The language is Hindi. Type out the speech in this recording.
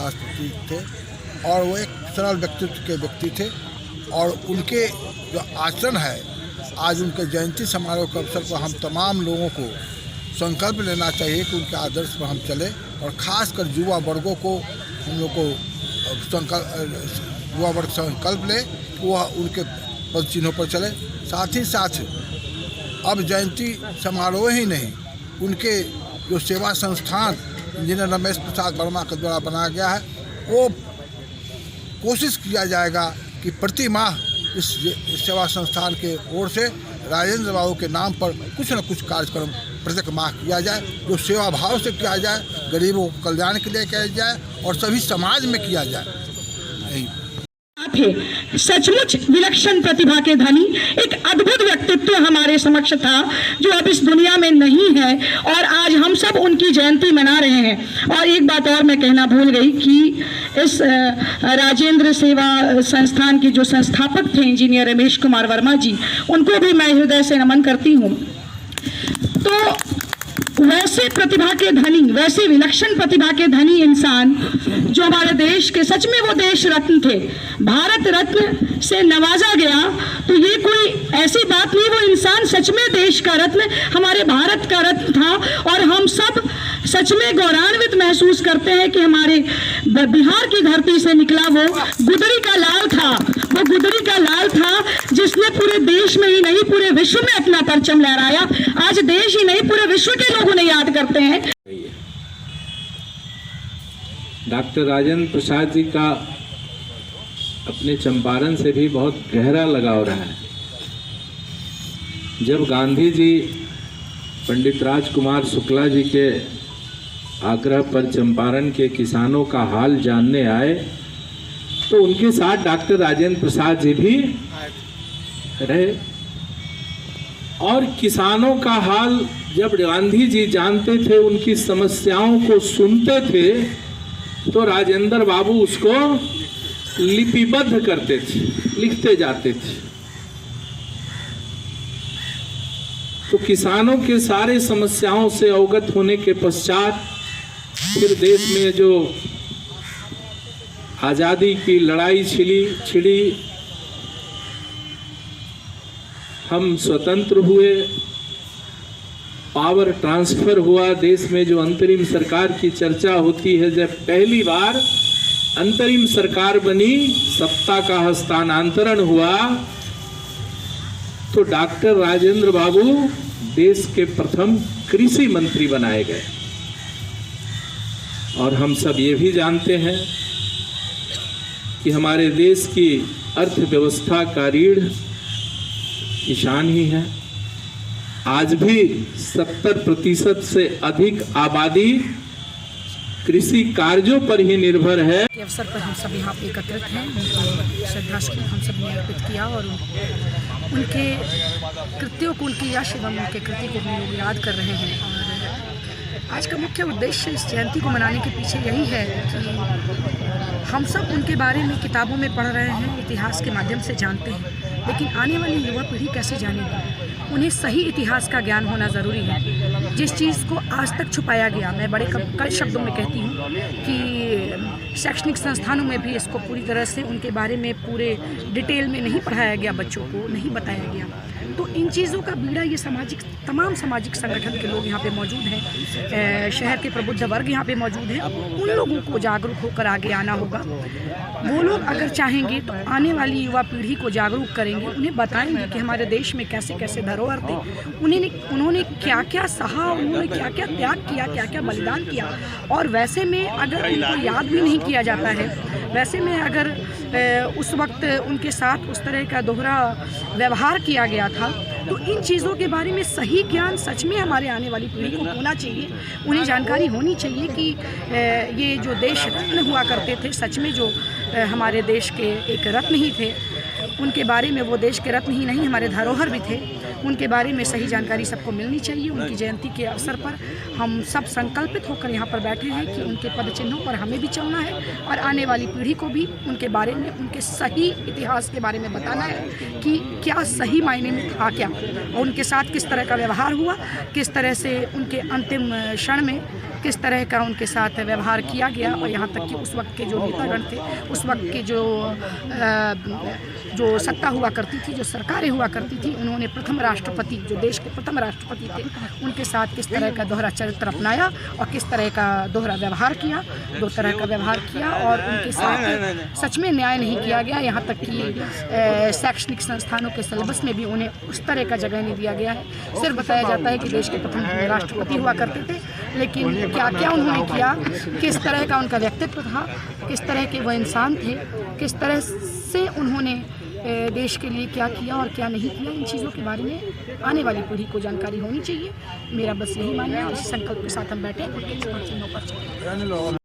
राष्ट्रपति थे और वो एक सरल व्यक्तित्व के व्यक्ति थे। और उनके जो आचरण है, आज उनके जयंती समारोह के अवसर पर हम तमाम लोगों को संकल्प लेना चाहिए कि उनके आदर्श पर हम चले, और ख़ासकर युवा वर्गों को हम लोग को युवा वर्ग संकल्प ले कि वह उनके पद चिन्हों पर चले। साथ ही साथ अब जयंती समारोह ही नहीं, उनके जो सेवा संस्थान इंजीनियर रमेश प्रसाद वर्मा के द्वारा बनाया गया है, वो कोशिश किया जाएगा कि प्रति माह इस सेवा संस्थान के ओर से राजेंद्र बाबू के नाम पर कुछ न कुछ कार्यक्रम प्रत्येक माह किया जाए, जो सेवा भाव से किया जाए, गरीबों को कल्याण के लिए किया जाए और सभी समाज में किया जाए। सचमुच विलक्षण प्रतिभा के धनी एक अद्भुत व्यक्तित्व हमारे समक्ष था, जो अब इस दुनिया में नहीं है, और आज हम सब उनकी जयंती मना रहे हैं। और एक बात और मैं कहना भूल गई कि इस राजेंद्र सेवा संस्थान के जो संस्थापक थे इंजीनियर रमेश कुमार वर्मा जी, उनको भी मैं हृदय से नमन करती हूँ। तो वैसे प्रतिभा के धनी, वैसे विलक्षण प्रतिभा के धनी इंसान जो हमारे देश के, सच में वो देश रत्न थे, भारत रत्न से नवाजा गया, तो ये कोई ऐसी बात नहीं, वो इंसान सच में देश का रत्न, हमारे भारत का रत्न था। और हम सब सच में गौरवान्वित महसूस करते हैं कि हमारे बिहार की धरती से निकला वो गुदरी का लाल था, वो गुदरी का लाल था जिसने पूरे देश में ही नहीं पूरे विश्व में अपना परचम लहराया। आज देश ही नहीं पूरे विश्व के लोग उन्हें याद करते हैं। डॉक्टर राजेंद्र प्रसाद जी का अपने चंपारण से भी बहुत गहरा लगाव रहा है। जब गांधी जी पंडित राजकुमार शुक्ला जी के आग्रह पर चंपारण के किसानों का हाल जानने आए, तो उनके साथ डॉक्टर राजेंद्र प्रसाद जी भी रहे। और किसानों का हाल जब गांधी जी जानते थे, उनकी समस्याओं को सुनते थे, तो राजेंद्र बाबू उसको लिपिबद्ध करते थे, लिखते जाते थे। तो किसानों के सारे समस्याओं से अवगत होने के पश्चात फिर देश में जो आज़ादी की लड़ाई छिड़ी, हम स्वतंत्र हुए, पावर ट्रांसफर हुआ, देश में जो अंतरिम सरकार की चर्चा होती है, जब पहली बार अंतरिम सरकार बनी, सत्ता का हस्तांतरण हुआ, तो डॉक्टर राजेंद्र बाबू देश के प्रथम कृषि मंत्री बनाए गए। और हम सब ये भी जानते हैं कि हमारे देश की अर्थव्यवस्था का रीढ़ किसान ही है। आज भी 70% से अधिक आबादी कृषि कार्यों पर ही निर्भर है। के अवसर पर हम सब यहाँ पे एकत्रित हैं, उनको श्रद्धांजलि हम सब ने अर्पित किया और उनके कृत्यों को, उनकी यश एवं उनके कृति को हम लोग याद कर रहे हैं। और आज का मुख्य उद्देश्य इस जयंती को मनाने के पीछे यही है कि हम सब उनके बारे में किताबों में पढ़ रहे हैं, इतिहास के माध्यम से जानते हैं, लेकिन आने वाली युवा पीढ़ी कैसे जानेगी? उन्हें सही इतिहास का ज्ञान होना ज़रूरी है। जिस चीज़ को आज तक छुपाया गया, मैं बड़े कई शब्दों में कहती हूँ कि शैक्षणिक संस्थानों में भी इसको पूरी तरह से उनके बारे में पूरे डिटेल में नहीं पढ़ाया गया, बच्चों को नहीं बताया गया। तो इन चीज़ों का बीड़ा ये तमाम सामाजिक संगठन के लोग यहाँ पे मौजूद हैं, शहर के प्रबुद्ध वर्ग यहाँ पे मौजूद हैं। उन लोगों को जागरूक होकर आगे आना होगा। वो लोग अगर चाहेंगे तो आने वाली युवा पीढ़ी को जागरूक करेंगे, उन्हें बताएंगे कि हमारे देश में कैसे कैसे धरोहर थे, उन्होंने क्या क्या सहा, उन्होंने क्या क्या त्याग किया, क्या क्या बलिदान किया। और वैसे में अगर उनको याद भी नहीं किया जाता है, वैसे में अगर उस वक्त उनके साथ उस तरह का दोहरा व्यवहार किया गया था, तो इन चीज़ों के बारे में सही ज्ञान सच में हमारे आने वाली पीढ़ी को होना चाहिए। उन्हें जानकारी होनी चाहिए कि ये जो देश रत्न हुआ करते थे, सच में जो हमारे देश के एक रत्न ही थे, उनके बारे में वो देश के रत्न ही नहीं हमारे धरोहर भी थे। उनके बारे में सही जानकारी सबको मिलनी चाहिए। उनकी जयंती के अवसर पर हम सब संकल्पित होकर यहाँ पर बैठे हैं कि उनके पद चिन्हों पर हमें भी चलना है और आने वाली पीढ़ी को भी उनके बारे में, उनके सही इतिहास के बारे में बताना है कि क्या सही मायने में था क्या, और उनके साथ किस तरह का व्यवहार हुआ, किस तरह से उनके अंतिम क्षण में किस तरह का उनके साथ व्यवहार किया गया, और यहाँ तक कि उस वक्त के जो नेतागण थे, उस वक्त के जो सत्ता हुआ करती थी, जो सरकारें हुआ करती थी, उन्होंने प्रथम राष्ट्रपति, जो देश के प्रथम राष्ट्रपति थे, उनके साथ किस तरह का दोहरा चरित्र अपनाया और किस तरह का दोहरा व्यवहार किया, दो तरह का व्यवहार किया, और उनके साथ सच में न्याय नहीं किया गया। यहाँ तक कि शैक्षणिक संस्थानों के सिलेबस में भी उन्हें उस तरह का जगह नहीं दिया गया है। सिर्फ बताया जाता है कि देश के प्रथम राष्ट्रपति हुआ करते थे, लेकिन क्या क्या उन्होंने किया, किस तरह का उनका व्यक्तित्व था, किस तरह के वो इंसान थे, किस तरह से उन्होंने देश के लिए क्या किया और क्या नहीं किया, इन चीज़ों के बारे में आने वाली पीढ़ी को जानकारी होनी चाहिए। मेरा बस यही मानना है और इस संकल्प के साथ हम बैठे उनके चिन्हों पर चलें।